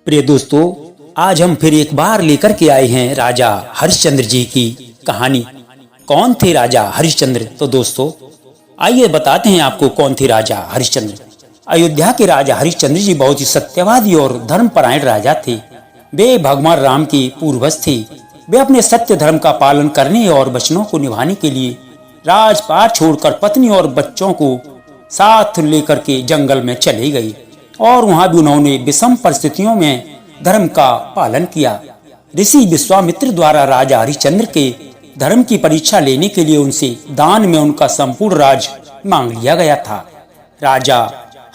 प्रिय दोस्तों, आज हम फिर एक बार लेकर के आए हैं राजा हरिश्चंद्र जी की कहानी। कौन थे राजा हरिश्चंद्र? तो दोस्तों आइए बताते हैं आपको कौन थे राजा हरिश्चंद्र। अयोध्या के राजा हरिश्चंद्र जी बहुत ही सत्यवादी और धर्मपरायण राजा थे। वे भगवान राम के पूर्वज थे। वे अपने सत्य धर्म का पालन करने और वचनों को निभाने के लिए राजपाट छोड़कर पत्नी और बच्चों को साथ लेकर के जंगल में चले गए और वहां भी उन्होंने विषम परिस्थितियों में धर्म का पालन किया। ऋषि विश्वामित्र द्वारा राजा हरिश्चंद्र के धर्म की परीक्षा लेने के लिए उनसे दान में उनका संपूर्ण राज मांग लिया गया था। राजा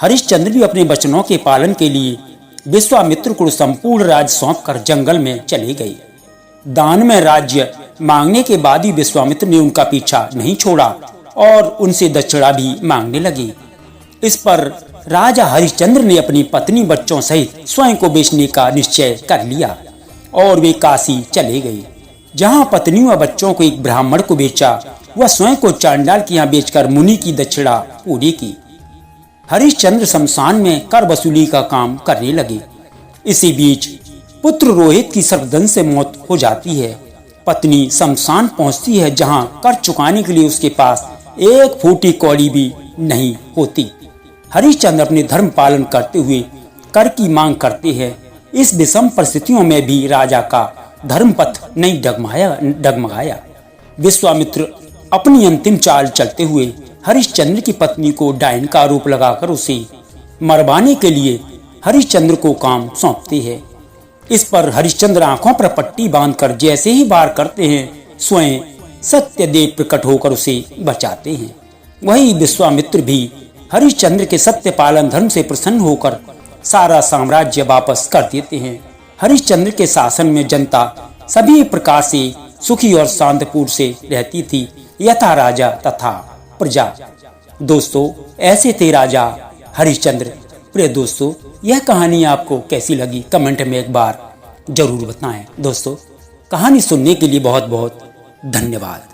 हरिश्चंद्र भी अपने वचनों के पालन के लिए विश्वामित्र को संपूर्ण राज सौंपकर जंगल में चले गए। दान में राज्य मांगने के बाद ही विश्वामित्र ने उनका पीछा नहीं छोड़ा और उनसे दक्षिणा भी मांगने लगे। इस पर राजा हरिश्चंद्र ने अपनी पत्नी बच्चों सहित स्वयं को बेचने का निश्चय कर लिया और वे काशी चले गए, जहां पत्नी व बच्चों को एक ब्राह्मण को बेचा। वह स्वयं को चांडाल के यहाँ बेचकर मुनि की दक्षिणा पूरी की। हरिश्चंद्र शमशान में कर वसूली का काम करने लगे। इसी बीच पुत्र रोहित की सर्पदंश से मौत हो जाती है। पत्नी शमशान पहुंचती है, जहां कर चुकाने के लिए उसके पास एक फूटी कौड़ी भी नहीं होती। हरिश्चंद्र अपने धर्म पालन करते हुए कर की मांग करते हैं। इस विषम परिस्थितियों में भी राजा का धर्म पथ नहीं डगमगाया। विश्वामित्र अपनी अंतिम चाल चलते हुए हरिश्चंद्र की पत्नी को डायन का आरोप लगाकर उसे मरवाने के लिए हरिश्चंद्र को काम सौंपते हैं। इस पर हरिश्चंद्र आंखों पर पट्टी बांधकर जैसे ही वार करते हैं, स्वयं सत्यदेव प्रकट होकर उसे बचाते हैं। वही विश्वामित्र भी हरिश्चंद्र के सत्य पालन धर्म से प्रसन्न होकर सारा साम्राज्य वापस कर देते हैं। हरिश्चंद्र के शासन में जनता सभी प्रकार से सुखी और शांतिपूर्ण से रहती थी, यथा राजा तथा प्रजा। दोस्तों, ऐसे थे राजा हरिश्चंद्र। प्रिय दोस्तों, यह कहानी आपको कैसी लगी कमेंट में एक बार जरूर बताएं। दोस्तों, कहानी सुनने के लिए बहुत बहुत धन्यवाद।